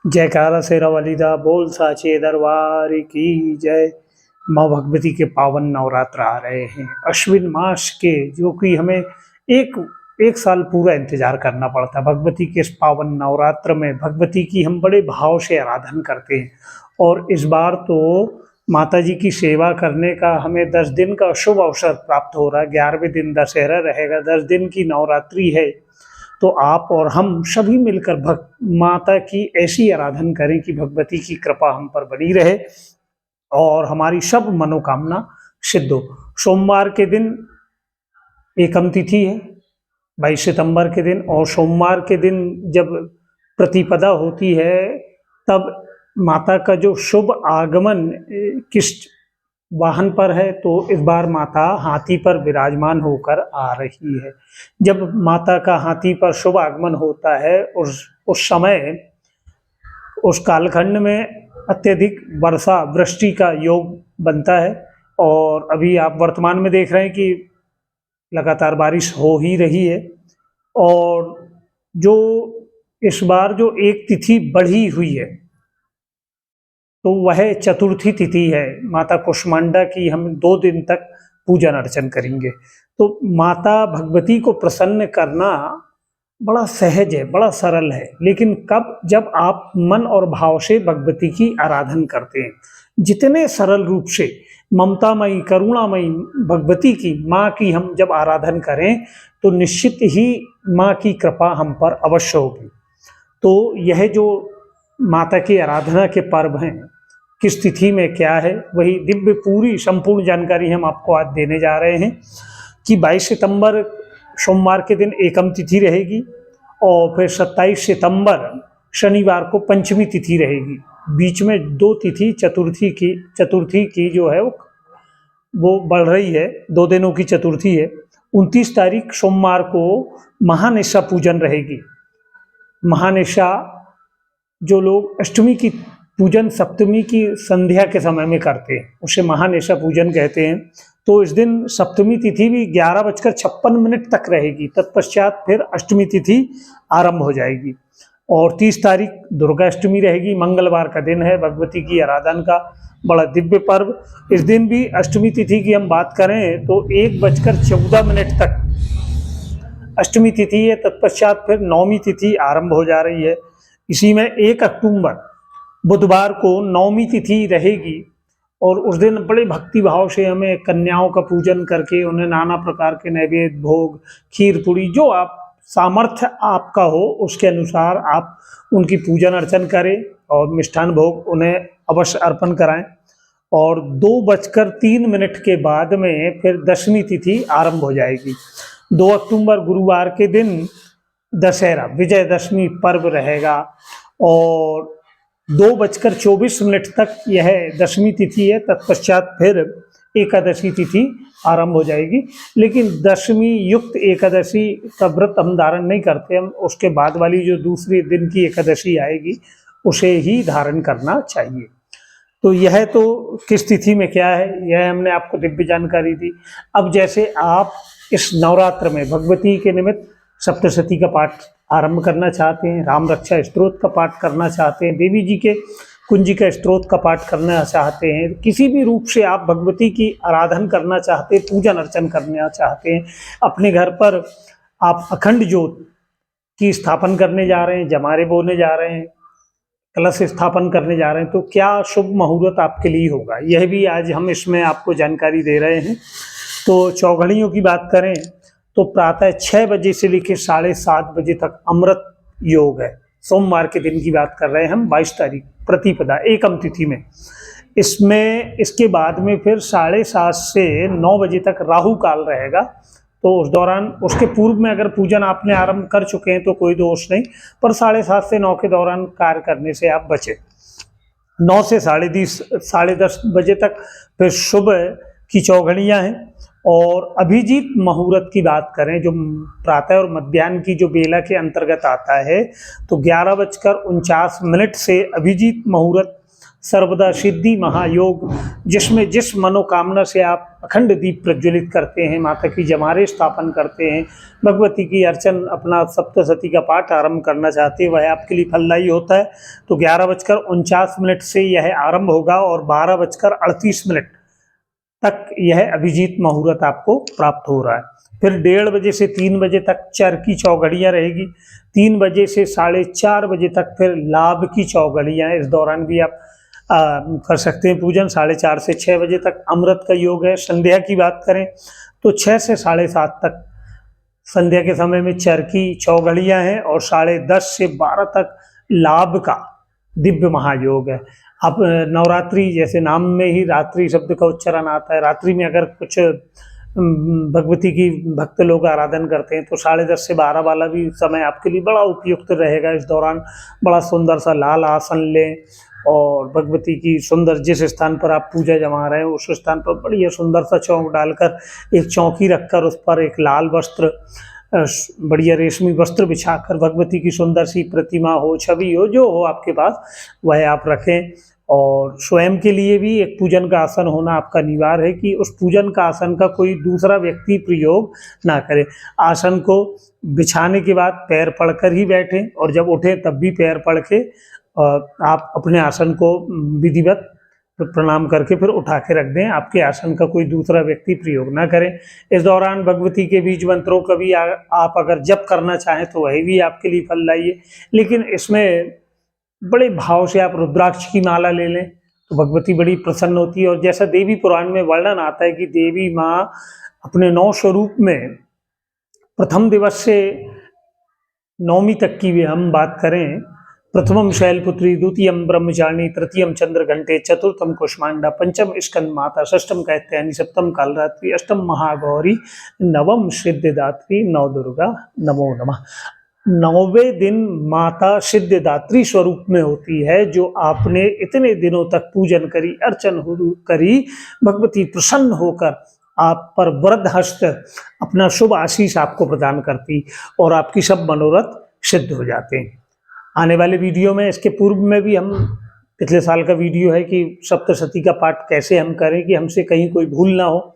जयकारा शेरा वालीदा बोल साचे दरबार की जय। माँ भगवती के पावन नवरात्र आ रहे हैं अश्विन मास के, जो कि हमें एक एक साल पूरा इंतजार करना पड़ता है। भगवती के इस पावन नवरात्र में भगवती की हम बड़े भाव से आराधन करते हैं, और इस बार तो माता जी की सेवा करने का हमें 10 दिन का शुभ अवसर प्राप्त हो रहा है। 11वें दिन दशहरा रहेगा, 10 दिन की नवरात्रि है। तो आप और हम सभी मिलकर माता की ऐसी आराधन करें कि भगवती की कृपा हम पर बनी रहे और हमारी सब मनोकामना सिद्ध हो। सोमवार के दिन एकम तिथि है, 22 सितंबर के दिन, और सोमवार के दिन जब प्रतिपदा होती है तब माता का जो शुभ आगमन किस वाहन पर है, तो इस बार माता हाथी पर विराजमान होकर आ रही है। जब माता का हाथी पर शुभ आगमन होता है उस समय, उस कालखंड में अत्यधिक वर्षा वृष्टि का योग बनता है। और अभी आप वर्तमान में देख रहे हैं कि लगातार बारिश हो ही रही है। और जो इस बार जो एक तिथि बढ़ी हुई है, तो वह चतुर्थी तिथि है। माता कुष्मांडा की हम 2 दिन तक पूजन अर्चन करेंगे। तो माता भगवती को प्रसन्न करना बड़ा सहज है, बड़ा सरल है, लेकिन कब, जब आप मन और भाव से भगवती की आराधन करते हैं। जितने सरल रूप से ममतामयी करुणामयी भगवती की, माँ की हम जब आराधन करें तो निश्चित ही माँ की कृपा हम पर अवश्य होगी। तो यह जो माता की आराधना के पर्व हैं, किस तिथि में क्या है, वही दिव्य पूरी संपूर्ण जानकारी हम आपको आज देने जा रहे हैं। कि 22 सितंबर सोमवार के दिन एकम तिथि रहेगी, और फिर 27 सितंबर शनिवार को पंचमी तिथि रहेगी। बीच में 2 तिथि चतुर्थी की जो है वो बढ़ रही है, 2 दिनों की चतुर्थी है। 29 तारीख सोमवार को महानिशा पूजन रहेगी। महानिशा, जो लोग अष्टमी की पूजन सप्तमी की संध्या के समय में करते हैं, उसे महानिशा पूजन कहते हैं। तो इस दिन सप्तमी तिथि भी 11:56 तक रहेगी। तत्पश्चात फिर अष्टमी तिथि आरंभ हो जाएगी। और 30 तारीख दुर्गा अष्टमी रहेगी, मंगलवार का दिन है, भगवती की आराधना का बड़ा दिव्य पर्व। इस दिन भी अष्टमी तिथि की हम बात करें तो 1:14 तक अष्टमी तिथि है। तत्पश्चात फिर नवमी तिथि आरंभ हो जा रही है। इसी में 1 अक्टूबर बुधवार को नवमी तिथि रहेगी, और उस दिन बड़े भक्ति भाव से हमें कन्याओं का पूजन करके उन्हें नाना प्रकार के नैवेद्य, भोग, खीर पूरी, जो आप सामर्थ्य आपका हो उसके अनुसार आप उनकी पूजन अर्चन करें और मिष्ठान भोग उन्हें अवश्य अर्पण कराएं। और 2:03 के बाद में फिर दशमी तिथि आरंभ हो जाएगी। 2 अक्टूबर गुरुवार के दिन दशहरा विजयदशमी पर्व रहेगा, और 2:24 तक यह दशमी तिथि है। तत्पश्चात फिर एकादशी तिथि आरंभ हो जाएगी। लेकिन दशमी युक्त एकादशी का व्रत हम धारण नहीं करते, हम उसके बाद वाली जो दूसरी दिन की एकादशी आएगी उसे ही धारण करना चाहिए। तो यह तो किस तिथि में क्या है, यह हमने आपको दिव्य जानकारी दी। अब जैसे आप इस नवरात्र में भगवती के निमित्त सप्तशती का पाठ आरंभ करना चाहते हैं, राम रक्षा स्तोत्र का पाठ करना चाहते हैं, देवी जी के कुंजिका स्तोत्र का पाठ करना चाहते हैं, किसी भी रूप से आप भगवती की आराधना करना चाहते हैं, पूजन अर्चन करना चाहते हैं, अपने घर पर आप अखंड ज्योत की स्थापन करने जा रहे हैं, जमारे बोने जा रहे हैं, कलश स्थापन करने जा रहे हैं, तो क्या शुभ मुहूर्त आपके लिए होगा, यह भी आज हम इसमें आपको जानकारी दे रहे हैं। तो चौघड़ियों की बात करें तो प्रातः 6 बजे से लेकर 7:30 बजे तक अमृत योग है। सोमवार के दिन की बात कर रहे हैं हम, 22 तारीख प्रतिपदा एकम तिथि में। इसमें इसके बाद में फिर 7:30 से 9 बजे तक राहु काल रहेगा। तो उस दौरान, उसके पूर्व में अगर पूजन आपने आरंभ कर चुके हैं तो कोई दोष नहीं, पर 7:30 से 9 के दौरान कार्य करने से आप बचें। 9 से 10:30 बजे तक फिर सुबह की चौघड़ियाँ हैं। और अभिजीत मुहूर्त की बात करें, जो प्रातः और मध्याह्न की जो बेला के अंतर्गत आता है, तो 11:49 से अभिजीत मुहूर्त सर्वदा सिद्धि महायोग, जिसमें जिस मनोकामना से आप अखंड दीप प्रज्वलित करते हैं, माता की जमारे स्थापन करते हैं, भगवती की अर्चन, अपना सप्तशती का पाठ आरंभ करना चाहते हैं, वह आपके लिए फलदायी होता है। तो 11:49 से यह आरंभ होगा और 12:38 तक यह अभिजीत मुहूर्त आपको प्राप्त हो रहा है। फिर 1:30 बजे से 3 बजे तक चर की चौघड़ियाँ रहेगी। 3 बजे से 4:30 बजे तक फिर लाभ की चौघड़ियाँ, इस दौरान भी आप कर सकते हैं पूजन। 4:30 से 6 बजे तक अमृत का योग है। संध्या की बात करें तो 6 से 7:30 तक संध्या के समय में चर की चौघड़ियाँ हैं और 10:30 से 12 तक लाभ का दिव्य महायोग है। अब नवरात्रि, जैसे नाम में ही रात्रि शब्द का उच्चारण आता है, रात्रि में अगर कुछ भगवती की भक्त लोग आराधन करते हैं तो 10:30 से 12 वाला भी समय आपके लिए बड़ा उपयुक्त रहेगा। इस दौरान बड़ा सुंदर सा लाल आसन लें और भगवती की सुंदर, जिस स्थान पर आप पूजा जमा रहे हैं उस स्थान पर बढ़िया सुंदर सा चौक डालकर, एक चौकी रखकर उस पर एक लाल वस्त्र, बढ़िया रेशमी वस्त्र बिछाकर भगवती की सुंदर सी प्रतिमा हो, छवि हो, जो हो आपके पास वह आप रखें। और स्वयं के लिए भी एक पूजन का आसन होना आपका अनिवार्य है कि उस पूजन का आसन का कोई दूसरा व्यक्ति प्रयोग ना करे। आसन को बिछाने के बाद पैर पड़कर ही बैठें और जब उठें तब भी पैर पड़ के आप अपने आसन को विधिवत प्रणाम करके फिर उठा के रख दें। आपके आसन का कोई दूसरा व्यक्ति प्रयोग ना करें। इस दौरान भगवती के बीज मंत्रों का भी आप अगर जप करना चाहें तो वही भी आपके लिए फलदायी है, लेकिन इसमें बड़े भाव से आप रुद्राक्ष की माला ले लें तो भगवती बड़ी प्रसन्न होती है। और जैसा देवी पुराण में वर्णन आता है कि देवी माँ अपने 9 स्वरूप में प्रथम दिवस से 9वीं तक की भी हम बात करें, प्रथमम शैलपुत्री, द्वितीयम ब्रह्मचारिणी, तृतीयम चंद्रघंटे, चतुर्थम कुष्मांडा, पंचम स्कंद माता, षष्ठम कात्यायनी, सप्तम कालरात्रि, अष्टम महागौरी, नवम सिद्धिदात्री, नवदुर्गा नमो नमः। 9वें दिन माता सिद्धिदात्री स्वरूप में होती है। जो आपने इतने दिनों तक पूजन करी, अर्चन करी, भगवती प्रसन्न होकर आप पर वरद हस्त अपना शुभ आशीष आपको प्रदान करती और आपकी सब मनोरथ सिद्ध हो जाते हैं। आने वाले वीडियो में, इसके पूर्व में भी हम, पिछले साल का वीडियो है कि सप्तशती का पाठ कैसे हम करें कि हमसे कहीं कोई भूल ना हो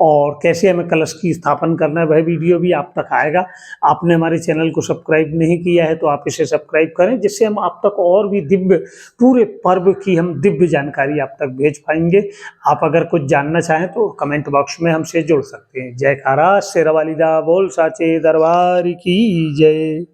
और कैसे हमें कलश की स्थापन करना है, वह वीडियो भी आप तक आएगा। आपने हमारे चैनल को सब्सक्राइब नहीं किया है तो आप इसे सब्सक्राइब करें, जिससे हम आप तक और भी दिव्य, पूरे पर्व की हम दिव्य जानकारी आप तक भेज पाएंगे। आप अगर कुछ जानना चाहें तो कमेंट बॉक्स में हमसे जुड़ सकते हैं। जयकारा शेरावाली दा बोल साचे दरबार की जय।